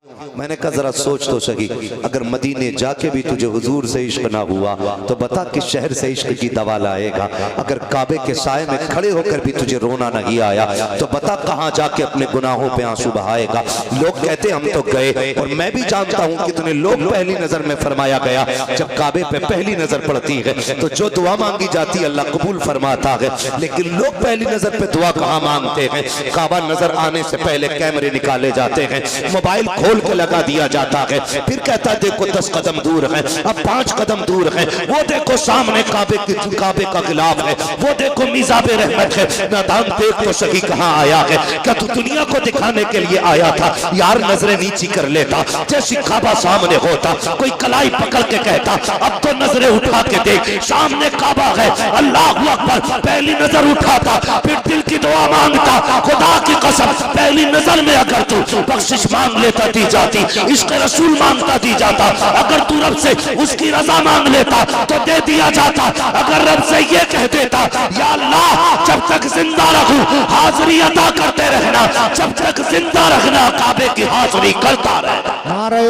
मैंने कहा जरा सोच तो सही, अगर मदीने जाके भी तुझे हुजूर से इश्क ना हुआ तो बता किस शहर से इश्क की दवा लाएगा। अगर काबे के साए में खड़े होकर भी तुझे रोना नहीं आया तो बता कहाँ जाके अपने गुनाहों पे आंसू बहाएगा। लोग कहते हम तो गए, और मैं भी जानता हूँ कितने लोग पहली नजर में फरमाया गया जब काबे पे पहली नजर पड़ती है तो जो दुआ मांगी जाती है अल्लाह कबूल फरमाता है, लेकिन लोग पहली नजर पे दुआ कहाँ मांगते हैं। काबा नजर आने से पहले कैमरे निकाले जाते हैं, मोबाइल खोल के लगा दिया जाता है, फिर कहता है देखो 10 कदम दूर है, अब 5 कदम दूर है, वो देखो सामने काबे का गिलाफ है, वो देखो मिज़ाबे रहमत है। नादान देख तो सही कहाँ आया है, क्या तू दुनिया को दिखाने के लिए आया था यार? नजरें नीची कर लेता, जैसी काबा सामने होता कोई कलाई पकड़ के कहता अब तो नजरें उठा के देख, सामने काबा है, अल्लाहू अकबर। पहली नजर उठाता, फिर दिल की दुआ मांगता, खुदा की कसम पहली नजर में अगर तू बख्शिश मांग लेता दी जाती, इश्क रसूल मांगता दी जाता, अगर तू रब से उसकी रजा मांग लेता तो दे दिया जाता, अगर रब से ये कह देता या अल्लाह जब तक जिंदा रहूं हाजिरी अदा करते रहना, जब तक जिंदा रखना काबे की हाजिरी करता रहना। नारे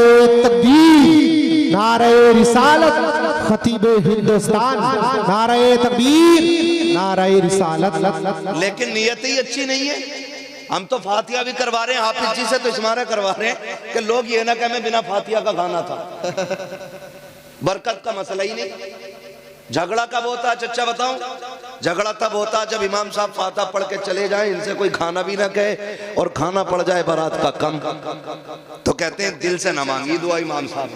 तकबीर, नारे रिसालत, खतीबे हिंदुस्तान, नारे तकबीर, नारे रिसालत। लेकिन नियत ही अच्छी नहीं है। हम तो फातिहा भी करवा रहे हैं, हाफिज जी से तो इस्मारा करवा रहे हैं कि लोग ये ना कहें बिना फातिहा का गाना था। बरकत का मसला ही नहीं। झगड़ा कब होता है चच्चा बताऊं? झगड़ा तब होता है जब इमाम साहब फातिहा पढ़ के चले जाएं, इनसे कोई खाना भी ना कहे और खाना पड़ जाए बारात का कम, तो कहते हैं दिल से ना मांगी दुआ इमाम साहब।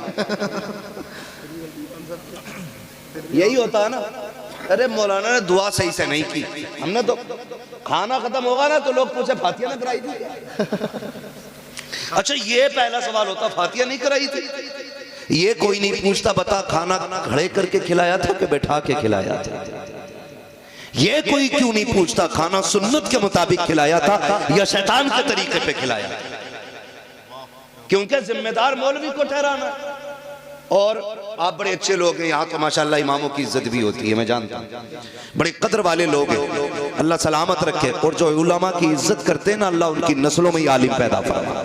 यही होता है ना। अरे मौलाना ने दुआ सही से नहीं की, हमने तो खाना खत्म होगा ना तो लोग पूछे फातिहा ना कराई थी। अच्छा ये पहला सवाल होता फातिहा नहीं कराई थी, ये कोई नहीं पूछता बता खाना खड़े करके खिलाया था कि बैठा के खिलाया था। ये कोई क्यों नहीं पूछता खाना सुन्नत के मुताबिक खिलाया था या शैतान के तरीके पे खिलाया, क्योंकि जिम्मेदार मौलवी को ठहराना। और आप बड़े अच्छे लोग हैं यहाँ तो माशाल्लाह इमामों की इज्जत भी होती है, मैं जानता हूँ, बड़े कदर वाले लोग हैं, अल्लाह सलामत रखे। और जो उलमा की इज्जत करते हैं ना अल्लाह उनकी नस्लों में आलिम पैदा फरमाए।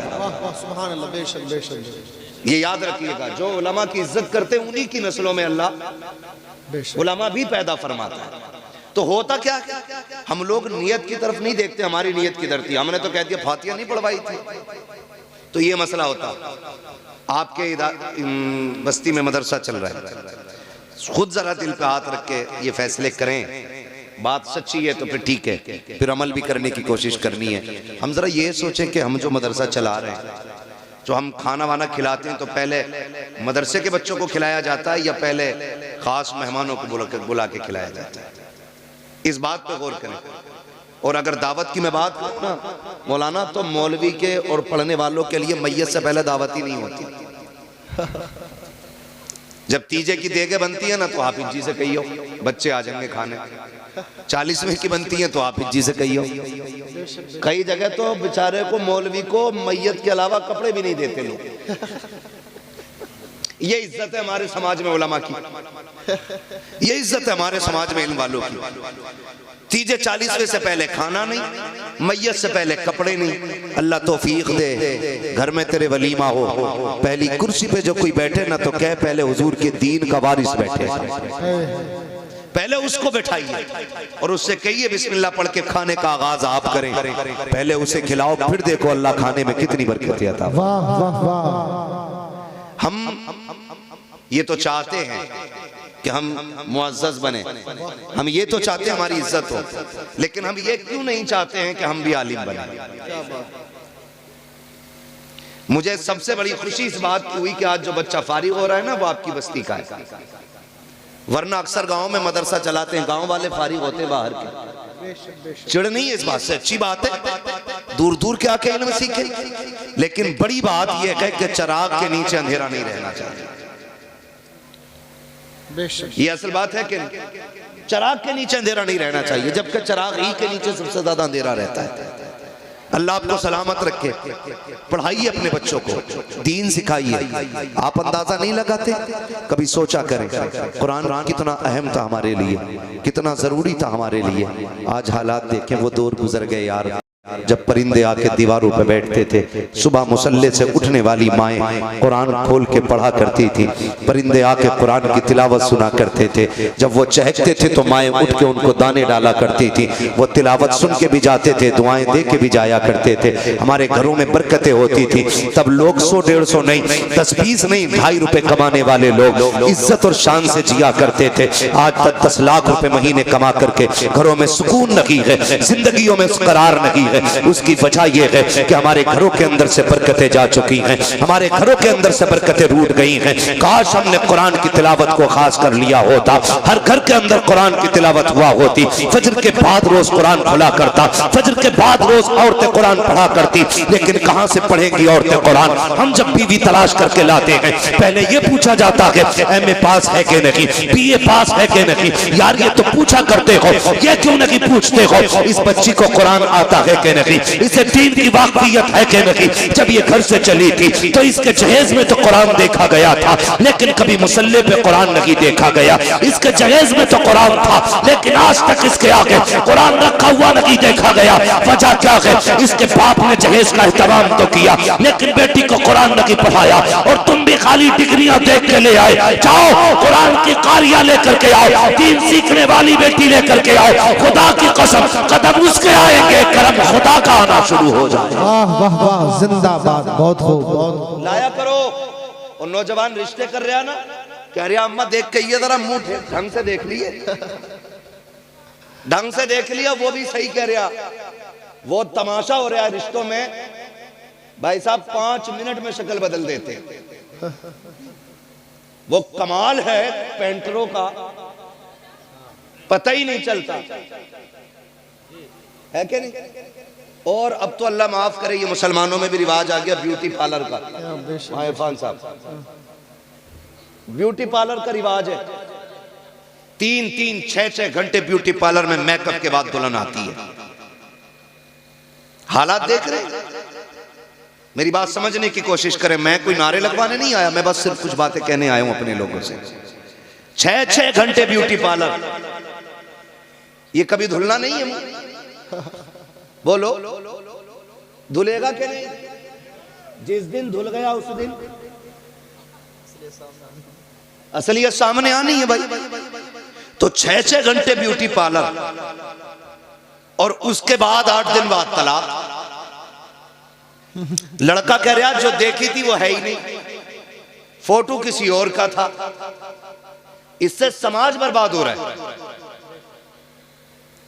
ये याद रखिएगा, जो उलमा की इज्जत करते हैं उन्हीं की नस्लों में अल्लाह उलमा भी पैदा फरमाता है। तो होता क्या, हम लोग नियत की तरफ नहीं देखते, हमारी नियत किधर थी, हमने तो कह दिया फातिहा नहीं पढ़वाई थी, तो ये मसला होता। आपके बस्ती में मदरसा चल रहा है, खुद जरा दिल पे हाथ रख के ये फैसले करें, बात सच्ची है तो फिर ठीक है, फिर अमल भी करने की कोशिश करनी है। हम जरा ये सोचें कि हम जो मदरसा चला रहे हैं, जो हम खाना वाना खिलाते हैं, तो पहले मदरसे के बच्चों को खिलाया जाता है या पहले खास मेहमानों को बुला के खिलाया जाता है? इस बात पे गौर करें। और अगर दावत की मैं बात करूं ना मौलाना, तो मौलवी के और पढ़ने वालों के लिए मैयत से पहले दावत ही नहीं होती। जब तीजे की देगे बनती है ना तो हाफिज जी से कहियो बच्चे आ जाएंगे खाने, 40वें की बनती है तो हाफिज जी से कहियो। कई जगह तो बेचारे को मौलवी को मैयत के अलावा कपड़े भी नहीं देते लोग। ये इज्जत है हमारे समाज में उलमा की, ये इज्जत है हमारे समाज में इन वालों की। तीजे 40वें से पहले खाना नहीं, मैयत से पहले कपड़े नहीं। अल्लाह तौफीक दे, घर में तेरे वलीमा हो, पहली कुर्सी पे जो कोई बैठे ना तो कह पहले हुजूर के दीन का वारिस बैठे, पहले उसको बैठाइए और उससे कहिए बिस्मिल्लाह पढ़ के खाने का आगाज आप करें, पहले उसे खिलाओ, फिर देखो अल्लाह खाने में कितनी बरकत अता। वाह वाह वाह। हम ये तो चाहते हैं कि हम मुअज़्ज़ज़ बने, हम ये तो चाहते हैं हमारी इज्जत हो, लेकिन हम ये क्यों नहीं चाहते हैं कि हम भी आलिम बने? मुझे सबसे बड़ी खुशी इस बात की हुई कि आज जो बच्चा फारिग हो रहा है ना वो आपकी बस्ती का है, वरना अक्सर गांव में मदरसा चलाते हैं, गांव वाले फारिग होते बाहर के। चिड़ नहीं है इस बात से, अच्छी बात है, दूर दूर के आके इल्म सीखे, लेकिन बड़ी बात यह है कि चिराग के नीचे अंधेरा नहीं रहना चाहिए। ये असल बात है कि चिराग के नीचे अंधेरा नहीं रहना चाहिए, जबकि चिराग ही के नीचे सबसे ज्यादा अंधेरा रहता है। अल्लाह आपको सलामत रखे। पढ़ाइए अपने बच्चों को, दीन सिखाइए। आप अंदाजा नहीं लगाते, कभी सोचा करें कुरान कितना अहम था हमारे लिए, कितना जरूरी था हमारे लिए। आज हालात देखें, वो दौर गुजर गए यार। जब परिंदे आके दीवारों पे बैठते थे, सुबह मुसल्ले से उठने वाली माएँ कुरान खोल के पढ़ा करती थी, परिंदे आके कुरान की तिलावत सुना करते थे। जब वो चहकते थे तो माएँ उठ के उनको दाने डाला करती थी, वो तिलावत सुन के भी जाते थे, दुआएं दे के भी जाया करते थे। हमारे घरों में बरकतें होती थी। तब लोग 100-150 नहीं, 10-20 नहीं, 2.5 रुपए कमाने वाले लोग इज्जत और शान से जिया करते थे। आज तक 10 लाख रुपए महीने कमा करके घरों में सुकून नहीं है, जिंदगियों में करार नहीं है। उसकी वजह यह है कि हमारे घरों के अंदर से बरकतें जा चुकी हैं, हमारे घरों के अंदर से बरकतें रूठ गई हैं। काश हमने कुरान की तिलावत को खास कर लिया होता, हर घर के अंदर कुरान की तिलावत हुआ होती। फजर के बाद रोज कुरान खुला करता, फजर के बाद रोज औरतें कुरान पढ़ा करती। लेकिन कहां से पढ़ेंगी औरतें कुरान? हम जब बीवी तलाश करके लाते हैं, पहले ये पूछा जाता है एमए पास है कि नहीं, बीए पास है कि नहीं। यार ये तो पूछा करते हो, ये क्यों नहीं पूछते हो इस बच्ची को कुरान आता है कि नहीं, इसे दीन की वाकफियत है कि नहीं। जब ये घर से चली थी तो इसके जहेज में तो कुरान देखा गया था, लेकिन कभी मुसल्ले पे कुरान नहीं देखा गया। इसके जहेज में तो कुरान था, लेकिन आज तक इसके आगे कुरान रखा हुआ नहीं देखा गया। वजह क्या है? इसके बाप ने जहेज का एहतमाम तो किया, लेकिन बेटी को कुरान नहीं पढ़ाया। और तुम भी खाली डिग्रियां देख के ले आए। जाओ कुरान की कारियां लेकर के आओ, दीन सीखने वाली बेटी लेकर के आओ। खुदा की कसम कदम उसके आएंगे, करम खुदा का आना शुरू हो जाए। वाह वाह वाह, जिंदाबाद। बहुत खूब, बहुत लाया करो। और नौजवान रिश्ते कर रहा ना, कह रहा अम्मा देख के ये जरा मुंह ढंग से देख लिए, ढंग से देख लिया, वो भी सही कह रहा। वो तमाशा हो रहा है रिश्तों में भाई साहब, 5 मिनट में शक्ल बदल देते। वो कमाल है पेंटरों का, पता ही नहीं चलता है कि नहीं। और अब तो अल्लाह माफ करे, ये मुसलमानों में भी रिवाज आ गया ब्यूटी पार्लर का। हाँ इरफान साहब, ब्यूटी पार्लर का रिवाज है। 3-3, 6-6 घंटे ब्यूटी पार्लर में मेकअप के बाद दुल्हन आती है। हालात देख रहे, मेरी बात समझने की कोशिश करें। मैं कोई नारे लगवाने नहीं आया, मैं बस सिर्फ कुछ बातें कहने आया हूं अपने लोगों से। 6-6 घंटे ब्यूटी पार्लर, ये कभी धुलना नहीं है मुंह? बोलो धुलेगा कि नहीं? जिस दिन धुल गया उस दिन असलियत सामने आनी है भाई। तो 6-6 घंटे ब्यूटी पार्लर, और उसके बाद 8 दिन बाद तलाक। लड़का कह रहा जो देखी थी वो है ही नहीं, फोटो किसी और का था। इससे समाज बर्बाद हो रहा है,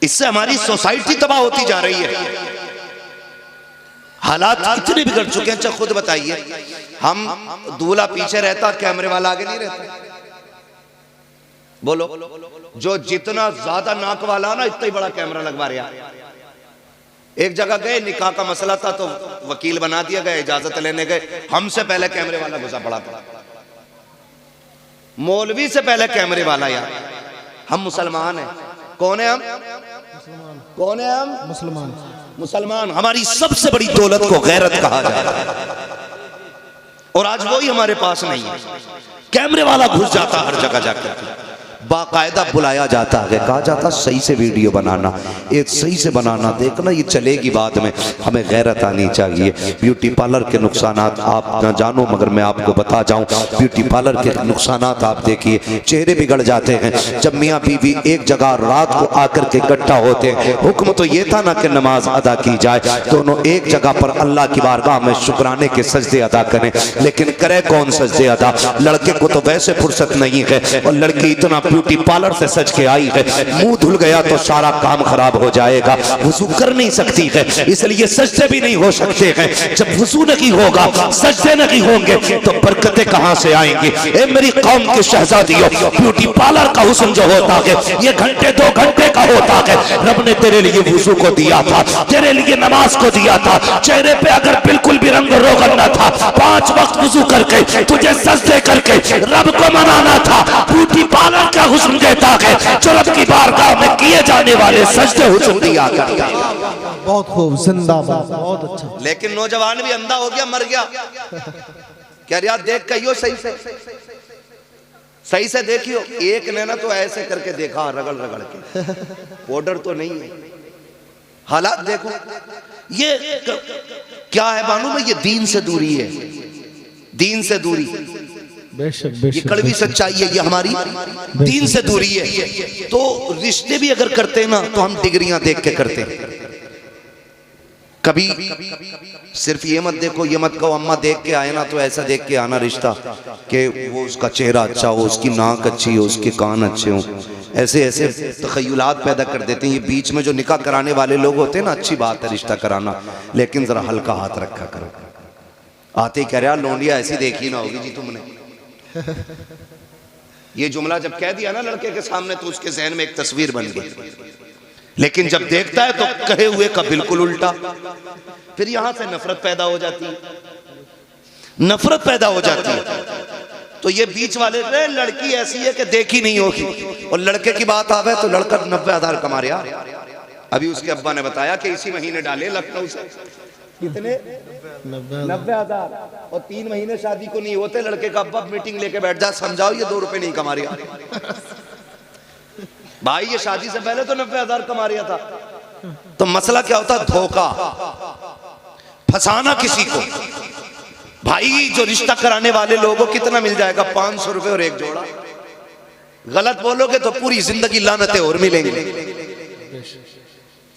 इससे हमारी सोसाइटी तबाह होती जा रही है। हालात इतने बिगड़ चुके हैं। अच्छा खुद बताइए, हम दूल्हा पीछे रहता, कैमरे वाला आगे नहीं रहता। बोलो, जो जितना ज्यादा नाक वाला ना, इतना ही बड़ा कैमरा लगवा रहा। एक जगह गए, निकाह का मसला था तो वकील बना दिया गया, इजाजत लेने गए, हमसे पहले कैमरे वाला घुसा पड़ा था। मौलवी से पहले कैमरे वाला। यार हम मुसलमान हैं। कौन है हम? कौन है हम? मुसलमान। मुसलमान। हमारी सबसे बड़ी दौलत को गैरत कहा जाता है, और आज वही हमारे पास नहीं है। कैमरे वाला घुस जाता हर जगह जाकर, बाकायदा बुलाया जाता है, कहा जाता सही से वीडियो बनाना, एक सही से बनाना, देखना ये चलेगी बाद में, हमें गैरत आनी चाहिए। ब्यूटी पार्लर के नुकसानात आप ना जानो, मगर मैं आपको बता जाऊं, ब्यूटी पार्लर के नुकसानात आप देखिए, चेहरे बिगड़ जाते हैं। जब मियाँ बीवी एक जगह रात को आकर के इकट्ठा होते हैं, हुक्म तो ये था ना कि नमाज अदा की जाए, दोनों एक जगह पर अल्लाह की बारगाह में शुक्राने के सजदे अदा करें, लेकिन करे कौन सजदे अदा? लड़के को तो वैसे फुर्सत नहीं है, और लड़की इतना ब्यूटी पार्लर से सज के आई है, मुंह धुल गया तो सारा काम खराब हो जाएगा, वुजू कर नहीं सकती है, इसलिए सजदे भी नहीं हो सकते हैं। जब वुजू नहीं होगा, सजदे नहीं होंगे, तो बरकतें कहां से आएंगी? ए मेरी कौम के शहजादियों, ब्यूटी पार्लर का हुस्न जो होता है, ये घंटे 2 घंटे का होता है। रब ने तेरे लिए वुजू को दिया था, तेरे लिए नमाज को दिया था। चेहरे पे अगर बिल्कुल भी रंग रोगन न था, 5 वक्त वुजू करके तुझे सजदे करके रब को मनाना था। ब्यूटी पार्लर का हुस्न देता है, जो रब की बारगाह में किए जाने वाले सजदे हुस्न दिया करता है। बहुत खूब, जिंदाबाद, बहुत अच्छा। लेकिन नौजवान भी अंधा हो गया, मर गया। क्या यार देख कहियो सही से, सही से देखियो। एक ने ना तो ऐसे करके देखा, रगड़ रगड़ के, पाउडर तो नहीं है। हालात देखो, ये क्या है मालूम है? ये दीन से दूरी है, दीन से दूरी। बेशक ये कड़वी सच्चाई है, ये हमारी दीन से दूरी है। तो रिश्ते भी अगर करते हैं ना तो हम डिग्रियां देख के करते हैं। कभी सिर्फ ये मत देखो, ये मत कहो अम्मा देख के आए ना तो ऐसा देख के आना रिश्ता कि वो उसका चेहरा अच्छा हो, उसकी नाक अच्छी हो, उसके कान अच्छे हो। ऐसे ऐसे तखय्युलात पैदा कर देते हैं। ये बीच में जो निकाह कराने वाले लोग होते हैं ना, अच्छी बात है रिश्ता कराना, लेकिन जरा हल्का हाथ रखा करो। आते ही कह रहा लोंडिया ऐसी देखी ना होगी जी तुमने। ये जुमला जब कह दिया ना लड़के के सामने तो उसके जहन में एक तस्वीर बन गई, लेकिन जब देखता है तो कहे हुए का बिल्कुल उल्टा। फिर यहां से नफरत पैदा हो जाती है, नफरत पैदा हो जाती है। तो ये बीच वाले लड़की ऐसी है कि देखी नहीं होगी, और लड़के की बात आवे तो लड़का 90,000 कमा रहा। अभी उसके अब्बा ने बताया कि इसी महीने डाले लखनऊ से कितने 90,000, और 3 महीने शादी को नहीं होते लड़के का अब्बा मीटिंग लेके बैठ जा, समझाओ ये 2 रुपए नहीं कमा रहा। भाई ये शादी से पहले तो 90,000 कमा रहा था। तो मसला क्या होता? धोखा, फंसाना किसी को। भाई जो रिश्ता कराने वाले लोगों कितना मिल जाएगा? 500 रुपए और एक जोड़ा। गलत बोलोगे तो पूरी जिंदगी लानतें और मिलेंगे।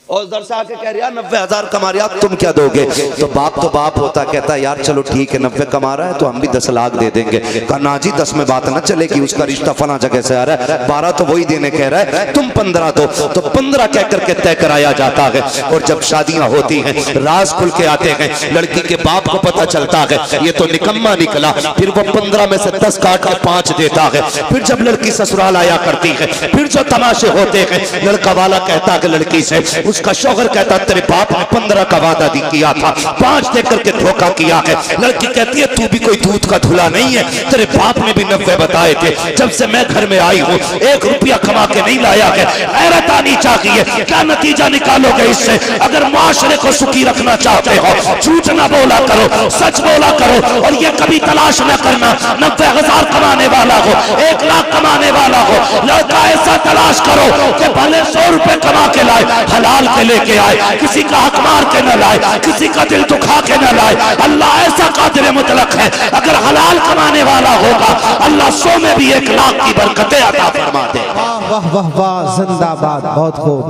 और उधर से आके कह रहा 90,000 कमा रहा, तुम क्या दोगे? तो बाप होता, कहता यार चलो ठीक है 90 कमा रहा है तो हम भी 10 लाख दे देंगे। कहा ना जी 10 में बात ना चलेगी, उसका रिश्ता फला जगह से आ रहा है, 12 तो वही देने कह रहा है, तुम 15 दो। तो 15 कह करके तय कराया जाता है। और जब शादियां होती हैं, राज खुल के आते हैं, लड़की के बाप को पता चलता है ये तो निकम्मा निकला, फिर वो 15 में से 10 काट के 5 देता है। फिर जब लड़की ससुराल आया करती है, फिर जो तमाशे होते हैं, लड़का वाला कहता है लड़की से, उसका शौहर कहता तेरे बाप ने 15 का वादा किया था, 5 दे करके धोखा किया है। लड़की कहती है तू भी कोई दूध का धुला नहीं है, तेरे बाप ने भी 90 बताए थे। जब से मैं घर में आई हूँ 1 रुपया कमा के नहीं लाया है। गैरत आनी चाहिए। क्या नतीजा निकालोगे इससे? अगर माशरे को सुखी रखना चाहते हो, झूठ ना बोला करो, सच बोला करो। और ये कभी तलाश न करना 90,000 कमाने वाला हो, 1 लाख कमाने वाला हो। लड़का ऐसा तलाश करो कि भले 100 रुपए कमा के लाए, हलाल के लेके आए, किसी का हक मार के न लाए, किसी का दिल दुखा के न लाए। अल्लाह ऐसा कादिर मुतलक है, अगर हलाल कमाने वाला होगा अल्लाह 100 में भी 1 लाख की बरकतें अता फरमा दे। वाह वाह वाह, जिंदाबाद, बहुत खूब।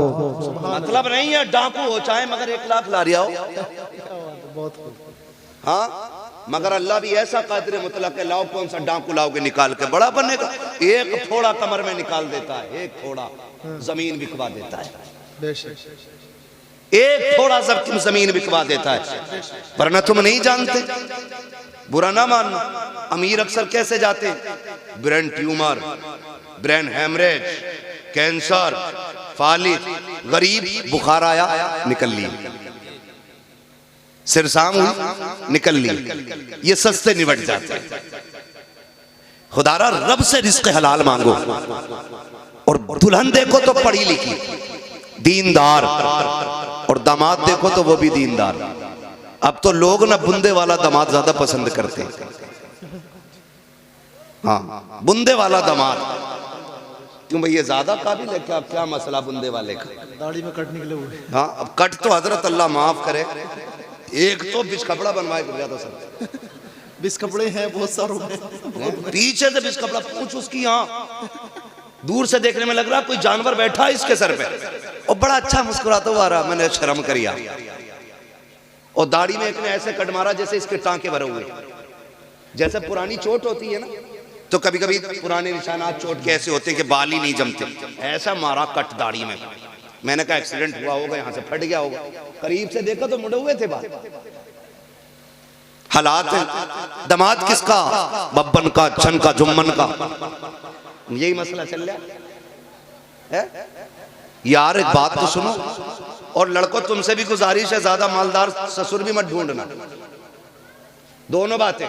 मतलब नहीं है डाकू हो चाहे मगर 1 लाख ला रहा हो। हाँ, मगर अल्लाह भी ऐसा कादिर मुतलक है, लाओ कौन सा डाकू लाओगे निकाल के बड़ा बनेगा। 1 थोड़ा कमर में निकाल देता है, 1 थोड़ा जमीन बिकवा देता है, 1 थोड़ा सा जमीन बिकवा देता है। वरना तुम नहीं जानते, बुरा ना मानना। अमीर अक्सर कैसे जाते? Brain tumour, brain haemorrhage, cancer, फालिज। गरीब बुखार आया निकल ली, सिरसाम हुई निकल ली। ये सस्ते निबट जाते हैं। खुदारा रब से रिज़्क़ हलाल मांगो। और दुल्हन देखो तो पढ़ी लिखी, दीनदार, और दामाद देखो तो वो भी दीनदार। अब तो लोग ना बुंदे वाला दामाद ज्यादा पसंद करते हैं। हाँ, बुंदे वाला दामाद। क्यों भाई ये ज्यादा काबिल है क्या? क्या मसला बुंदे वाले का? दाढ़ी में कट निकले हुए। हाँ, अब कट तो हजरत अल्लाह माफ करे, एक तो बिच कपड़ा बनवाए गिर जाता सर। बिस कपड़े हैं बहुत सारों में, पीछे से बिच कपड़ा पूछ उसकी। यहाँ दूर से देखने में लग रहा कोई जानवर बैठा है इसके सर पे, और बड़ा अच्छा मुस्कुराता हुआ रहा। मैंने शर्म करिया। और दाढ़ी में एक ने ऐसे कट मारा जैसे इसके टांके भरे हुए, जैसे पुरानी चोट होती है ना, तो कभी कभी पुराने निशानात चोट के ऐसे होते हैं कि बाल ही नहीं जमते, ऐसा मारा कट दाढ़ी में। मैंने कहा एक्सीडेंट हुआ होगा, यहाँ से फट गया होगा। करीब से देखा तो मुड़े हुए थे बाल। हालात दमाद किसका? बब्बन का, छन का, जुम्मन का। यही मसला चल रहा है यार। एक बात तो सुनो, और लड़कों तुमसे भी गुजारिश है, ज्यादा मालदार ससुर भी मत ढूंढना। दोनों बातें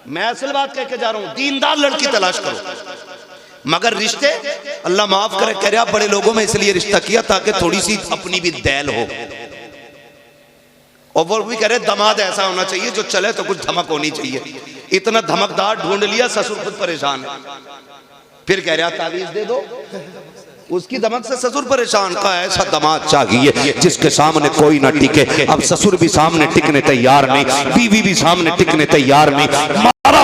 मैं असल बात कह के जा रहा हूं, दीनदार लड़की तलाश करो। मगर रिश्ते अल्लाह माफ करे, कह रहा बड़े लोगों में इसलिए रिश्ता किया ताकि थोड़ी सी अपनी भी दैल हो। और वो भी कह रहे दामाद ऐसा होना चाहिए जो चले तो कुछ धमक होनी चाहिए। इतना धमकदार ढूंढ लिया, ससुर खुद परेशान है। फिर कह रहा तावीज दे दो। उसकी दमक से ससुर परेशान। का ऐसा दामाद चाहिए जिसके सामने कोई ना टिके। अब ससुर भी सामने टिकने तैयार नहीं, बीवी भी सामने टिकने तैयार नहीं,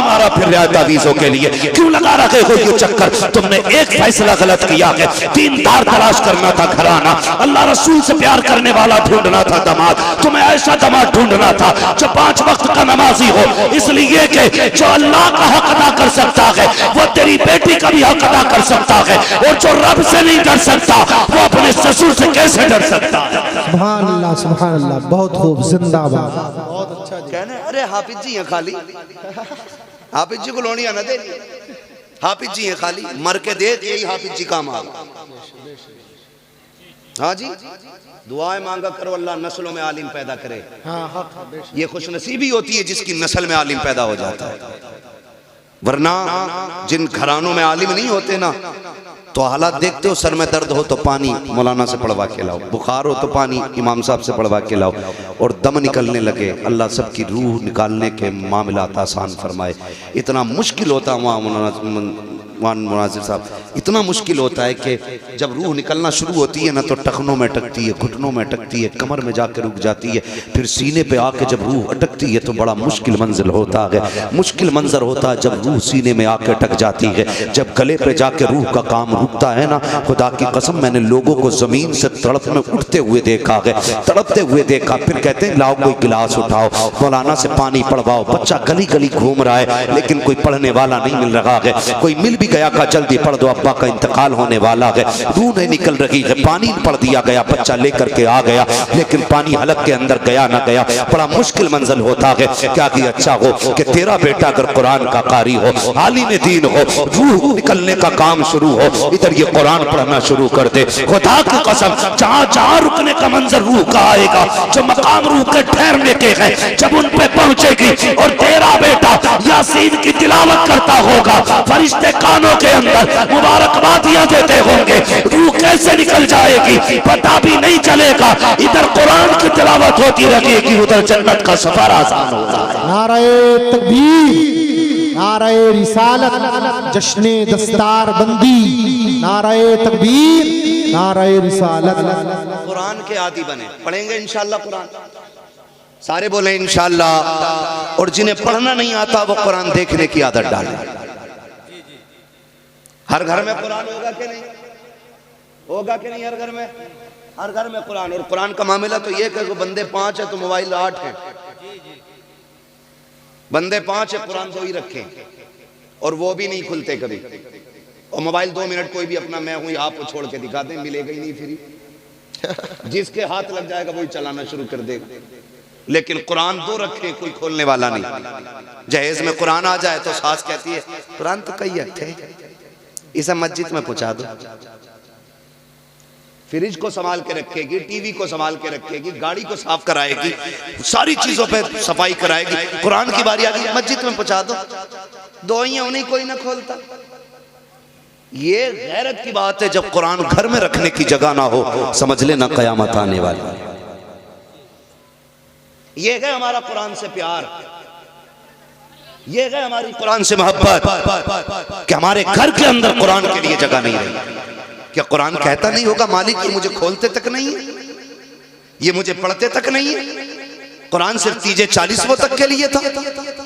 मारा फिर रहा तावीज़ों के लिए। क्यों लगा रखे हो ये चक्कर? तुमने एक फैसला गलत किया है। दीनदार तलाश करना था घराना, अल्लाह रसूल से प्यार करने वाला ढूंढना था दामाद। तुम्हें ऐसा दामाद ढूंढना था जो 5 वक्त का नमाजी हो, इसलिए कि जो अल्लाह का हक अदा कर सकता है वो तेरी बेटी का भी हक अदा कर सकता है, और जो रब से नहीं डर सकता वो अपने ससुर से कैसे डर सकता है? सुभान अल्लाह, सुभान अल्लाह, बहुत खूब, जिंदाबाद। बहुत अच्छा कहने अरे हाफिज जी हैं खाली, हाफिज जी को लोनिया न दे, हाफिज जी हैं खाली, मर के देख यही हाफिज जी काम आ। हाँ जी, दुआएं मांगा करो अल्लाह नस्लों में आलिम पैदा करे। ये खुशनसीबी होती है जिसकी नस्ल में आलिम पैदा हो जाता है, वरना जिन घरानों में आलिम नहीं होते ना, तो हालात देखते हो, सर में दर्द हो तो पानी मौलाना से पढ़वा के लाओ, बुखार हो तो पानी इमाम साहब से पढ़वा के लाओ, और दम निकलने लगे, अल्लाह सबकी रूह निकालने के मामलात आसान फरमाए। इतना मुश्किल होता वहाँ मुनाजिर साहब, इतना मुश्किल होता है कि जब रूह निकलना शुरू होती है ना तो टखनों में अटकती है, घुटनों में अटकती है, कमर में जाकर रुक जाती है, फिर सीने पे आके जब रूह अटकती है तो बड़ा मुश्किल मंजिल होता है। मुश्किल मंजर होता है जब रूह सीने में आके अटक जाती है, जब गले पे जाके रूह का काम रुकता है ना। खुदा की कसम मैंने लोगों को जमीन से तड़प में उठते हुए देखा है, तड़पते हुए देखा, फिर कहते हैं लाओ कोई गिलास उठाओ, मौलाना से पानी पढ़वाओ। बच्चा गली गली घूम रहा है लेकिन कोई पढ़ने वाला नहीं मिल रहा है, कोई मिल भी गया का जल्दी पढ़ दो, अब्बा का इंतकाल होने वाला है, रूह नहीं निकल रही है, पानी पढ़ दिया गया, बच्चा लेकर के आ गया लेकिन पानी हलक के अंदर गया ना गया, बड़ा मुश्किल मंजिल होता है। क्या कि अच्छा हो कि तेरा बेटा अगर कुरान का कारी हो, आलिम दीन हो, रूह निकलने का काम शुरू हो, इधर ये कुरान पढ़ना शुरू कर दे। खुदा की कसम जहाँ जहाँ रुकने का मंजर रूह का आएगा, जो मकाम रूह के ठहरने के हैं, जब उन पे पहुंचेगी और तेरा बेटा यासीन की तिलावत करता होगा, फरिश्ते कानों के अंदर मुबारकबादियां देते होंगे, रूह कैसे निकल जाएगी पता भी नहीं चलेगा। इधर कुरान की तिलावत होती रहेगी, उधर जन्नत का सफर आसान होता है। नारे तकबीर, नारे रिसालत, जश्ने दस्तार बंदी, नारे तकबीर, नारे रिसालत। कुरान के आदी बने, पढ़ेंगे इंशाअल्लाह कुरान, सारे बोले इंशाअल्लाह। और जिन्हें पढ़ना नहीं आता वो कुरान देखने की आदत डाले। हर घर में कुरान होगा कि नहीं? होगा कि नहीं? हर घर में, हर घर में कुरान। और कुरान का मामला तो ये कि बंदे 5 है तो मोबाइल 8 है, बंदे 5 है कुरान 2 ही रखे, और वो भी नहीं खुलते कभी। और मोबाइल 2 मिनट कोई भी अपना मैं हूं आपको छोड़ के दिखा दें, मिलेगा ही नहीं फ्री। जिसके हाथ लग जाएगा वही चलाना शुरू कर देगा। लेकिन कुरान 2 रखे, कोई खोलने वाला नहीं। जहेज में कुरान आ जाए तो सास कहती है कुरान तो कई अच्छे, इसे मस्जिद में पहुंचा दो। फ्रिज को संभाल के रखेगी, टीवी को संभाल के रखेगी, गाड़ी को साफ कराएगी, सारी चीजों पे सफाई कराएगी। कुरान की बारी आ गई मस्जिद में पहुंचा दो, 2 ही उन्हीं कोई ना खोलता। ये गैरत की बात है। जब कुरान घर में रखने की जगह ना हो, समझ लेना कयामत आने वाली। ये है हमारा कुरान से प्यार, ये है हमारी कुरान से मोहब्बत, कि हमारे घर के अंदर कुरान के लिए जगह नहीं रही। क्या कुरान कहता नहीं होगा मालिक ये मुझे खोलते तक नहीं है, ये मुझे पढ़ते तक नहीं है? कुरान सिर्फ 40वां तक के लिए था।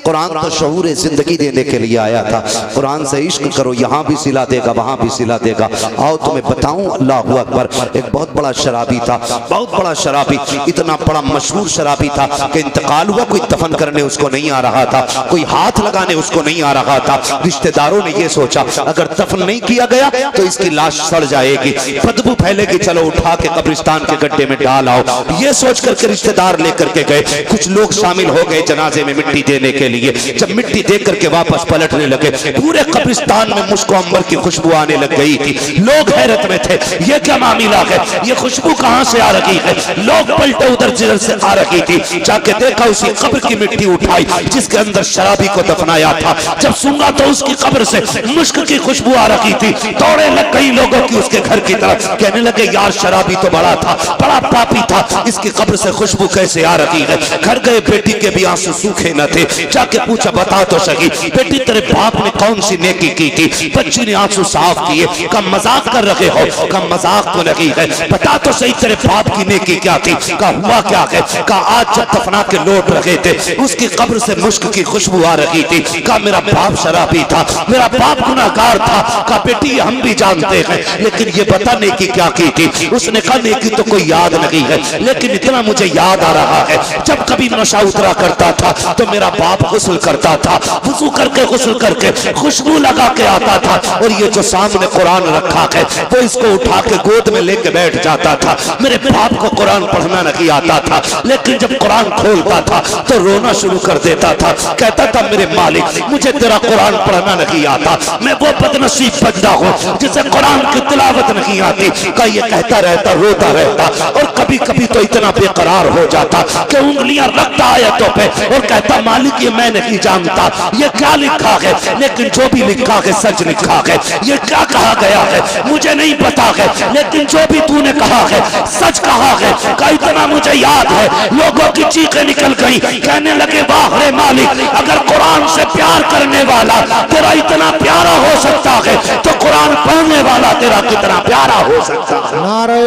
कुरान तो शऊर जिंदगी देने के लिए आया था। कुरान से इश्क करो, यहाँ भी सिला देगा, वहाँ भी सिला देगा। आओ तुम्हें बताऊं, अल्लाह अकबर। एक बहुत बड़ा शराबी था, बहुत बड़ा शराबी, इतना बड़ा मशहूर शराबी था कि इंतकाल हुआ, कोई दफन करने उसको नहीं आ रहा था, कोई हाथ लगाने उसको नहीं आ रहा था। रिश्तेदारों ने यह सोचा अगर दफन नहीं किया गया तो इसकी लाश सड़ जाएगी, बदबू फैलेगी, चलो उठा के कब्रिस्तान के गड्ढे में डाल आओ। ये सोच करके रिश्तेदार लेकर के गए। कुछ लोग शामिल हो गए जनाजे में मिट्टी देने के लिए। जब मिट्टी दे करके वापस पलटने लगे, पूरे कब्रिस्तान में मुश्क अंबर की खुशबू आने लग गई थी। लोग हैरत में थे, ये क्या मामला है, ये खुशबू कहां से आ रही है? लोग पलटे उधर जिधर से आ रही थी। जाके देखा उसी कब्र की मिट्टी उठाई जिसके अंदर शराबी को दफनाया था। जब सूंघा तो उसकी कब्र से मुश्क की खुशबू आ रही थी। दौड़े लग कई लोगों की उसके घर की तरफ, कहने लगे यार शराबी तो बड़ा था, बड़ा पापी था, इसकी कब्र से खुशबू कैसे आ रही है? घर गए, बेटी के भी आंसू सूखे न थे। जाके पूछा बता तो सही बेटी तेरे बाप ने कौन सी नेकी की थी? बच्ची ने आंसू साफ किए। कहा मजाक कर रहे हो? कहा मजाक तो नहीं है, बता तो सही तेरे बाप की नेकी क्या थी? कहा हुआ क्या है? कहा आज जब दफना के लौट रहे थे उसकी कब्र से मुश्क की खुशबू आ रही थी। कहा मेरा बाप शराबी था, मेरा बाप गुनाहगार था। कहा बेटी हम भी जानते हैं, लेकिन ये बता नेकी क्या की थी? उसने कहा नेकी तो कोई याद नहीं है, लेकिन इतना मुझे याद आ रहा है जब कभी नशा उतरा करता था तो मेरा बाप गुस्ल करता था, वुजू करके गुस्ल करके खुशबू लगा के आता था, और ये जो सामने कुरान रखा है वो इसको उठा के गोद में लेके बैठ जाता था। मेरे बाप को कुरान पढ़ना नहीं आता था, लेकिन जब कुरान खोलता था तो रोना शुरू कर देता था। कहता था मेरे मालिक मुझे तेरा कुरान पढ़ना नहीं आता, मैं वो बदनसीब बंदा हूँ जिसे कुरान की तिलावत नहीं आती। का ये कहता रहता, रोता रहता, और कभी कभी तो इतना बेकरार हो जाता कि उंगलियां रखता आयतों पे और कहता मालिक ये मैं नहीं जानता ये क्या लिखा है, लेकिन जो भी लिखा है सच लिखा है। ये क्या कहा गया है मुझे नहीं पता है, लेकिन जो भी तूने कहा है सच कहा है। का इतना मुझे याद है लोगों की चीखें निकल गई, कहने लगे वाह रे मालिक, अगर कुरान से प्यार करने वाला तेरा इतना प्यारा हो सकता है तो कुरान पढ़ने वाला तेरा कितना प्यारा हो सकता है। नारे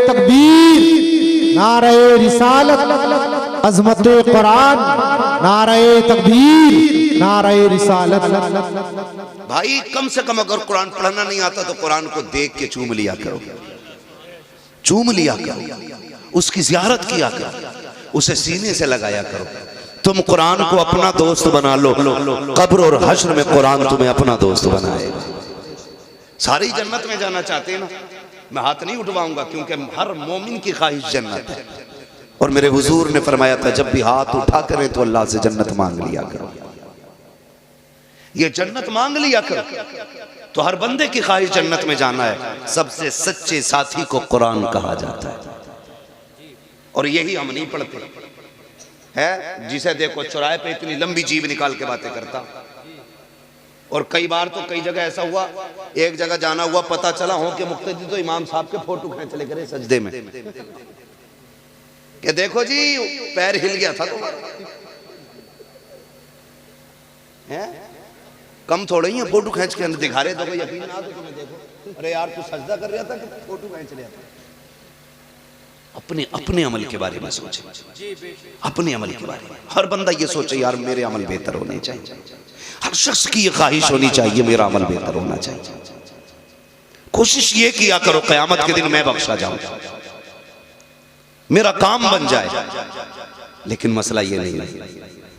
तकबीर, नारे रिसालत, अजमत कुरान, नारे तकबीर, नारे रिसालत। भाई कम से कम अगर कुरान पढ़ना नहीं आता तो कुरान को देख के चूम लिया करो, चूम लिया करो, उसकी ज़ियारत किया करो, उसे सीने से लगाया करो। तुम कुरान को अपना दोस्त बना लो, कब्र और हश्र में कुरान तुम्हें अपना दोस्त बनाएगा। सारी जन्नत में जाना चाहते हैं ना, मैं हाथ नहीं उठवाऊंगा क्योंकि हर मोमिन की ख्वाहिश जन्नत है। और मेरे हुजूर ने फरमाया था जब भी हाथ उठा करें तो अल्लाह से जन्नत मांग लिया करो, ये जन्नत मांग लिया करो। तो हर बंदे की ख्वाहिश जन्नत में जाना है। सबसे सच्चे साथी को कुरान कहा जाता है, और यही हम नहीं पढ़ते है। जिसे देखो चौराहे पे इतनी लंबी जीभ निकाल के बातें करता, और कई बार तो कई जगह ऐसा हुआ, एक जगह जाना हुआ, पता चला हो कि मुक्तदी तो इमाम साहब के फोटो खींच ले करे सजदे में, कि देखो जी पैर हिल गया था तुम्हारा, है कम थोड़े ही है फोटो खींच के अंदर दिखा रहे तो कोई यकीन ना तो तुम्हें देखो, अरे यार तू सजदा कर रहा था कि फोटो खींच रहा था। अपने अपने अमल के बारे में सोचे, अपने अमल के बारे में हर बंदा ये सोचे यार मेरे अमल बेहतर होने चाहिए। हर शख्स की ये ख्वाहिश होनी चाहिए मेरा अमल बेहतर होना चाहिए। कोशिश ये किया करो क़यामत के दिन मैं बख्शा जाऊं, मेरा काम बन जाए। लेकिन मसला ये नहीं है,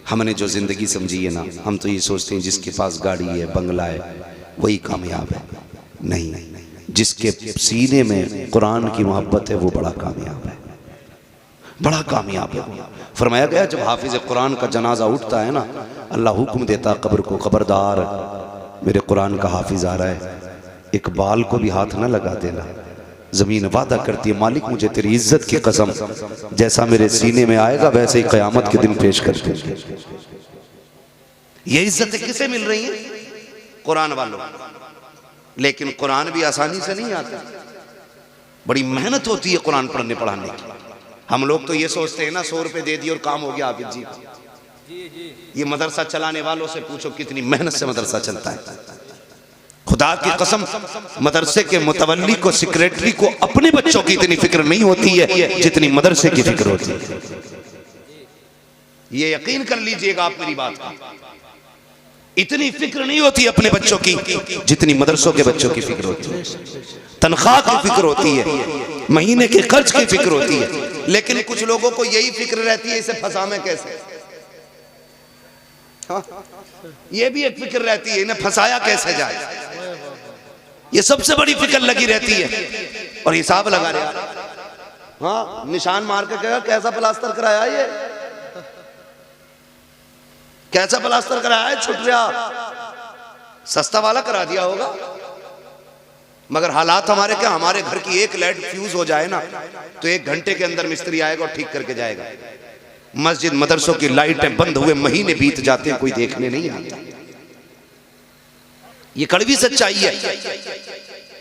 हमने जो जिंदगी समझी है ना, हम तो ये सोचते हैं जिसके पास गाड़ी है, बंगला है, वही कामयाब है। नहीं, जिसके सीने में कुरान की मोहब्बत है वो बड़ा कामयाब है, बड़ा कामयाब है। फरमाया गया जब हाफिज कुरान का जनाजा उठता है ना, अल्लाह हुक्म देता कब्र को, खबरदार मेरे कुरान का हाफिज आ रहा है, एक बाल को भी हाथ ना लगा देना। जमीन वादा करती है मालिक मुझे तेरी इज्जत की कसम, जैसा मेरे सीने में आएगा वैसे ही क़यामत के दिन पेश कर दूंगा। ये इज्जतें किसे मिल रही हैं? कुरान वालों। लेकिन कुरान भी आसानी से नहीं आता, बड़ी मेहनत होती है कुरान पढ़ने पढ़ाने की। हम लोग तो ये सोचते हैं ना 100 रुपए दे दिए और काम हो गया हाफिज जी का। ये मदरसा चलाने वालों से पूछो कितनी मेहनत से मदरसा चलता है। खुदा की कसम मदरसे के मुतवल्ली को, सेक्रेटरी को अपने बच्चों की इतनी फिक्र नहीं होती है जितनी मदरसे की फिक्र होती है। ये यकीन कर लीजिएगा आप मेरी बात का, इतनी फिक्र नहीं होती अपने बच्चों की जितनी मदरसों के बच्चों की फिक्र होती है। तनख्वाह की फिक्र होती है, महीने के खर्च की फिक्र होती है, लेकिन कुछ लोगों को यही फिक्र रहती है इसे फंसावे कैसे। हाँ? ये भी एक फिक्र रहती है इन्हें फंसाया कैसे जाए, ये सबसे बड़ी फिक्र लगी रहती है। और हिसाब लगा रहे, हाँ निशान मार के कहेगा कैसा प्लास्टर कराया ये, कैसा प्लास्टर कराया है, छुट रहा सस्ता वाला करा दिया होगा। मगर हालात हमारे क्या, हमारे घर की एक लाइट फ्यूज हो जाए ना तो 1 घंटे के अंदर मिस्त्री आएगा और ठीक करके जाएगा। मस्जिद मदरसों की लाइटें बंद हुए महीने बीत जाते हैं, कोई देखने नहीं आता। ये कड़वी सच्चाई है,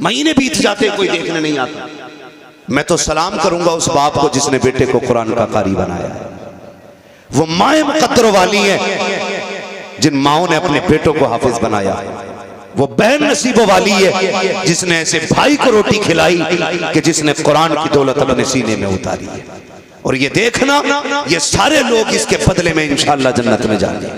महीने बीत जाते हैं कोई देखने नहीं आता। मैं तो सलाम करूंगा उस बाप को जिसने बेटे को कुरान का कारी बनाया है। वो माए मुकद्दर वाली हैं जिन माओं ने अपने बेटों को हाफिज बनाया। वो बहन नसीबों वाली है जिसने ऐसे भाई को रोटी खिलाई कि जिसने कुरान की दौलत अपने सीने में उतारी है। और ये देखना, ये सारे लोग इसके बदले में इंशाअल्लाह जन्नत में जाएंगे।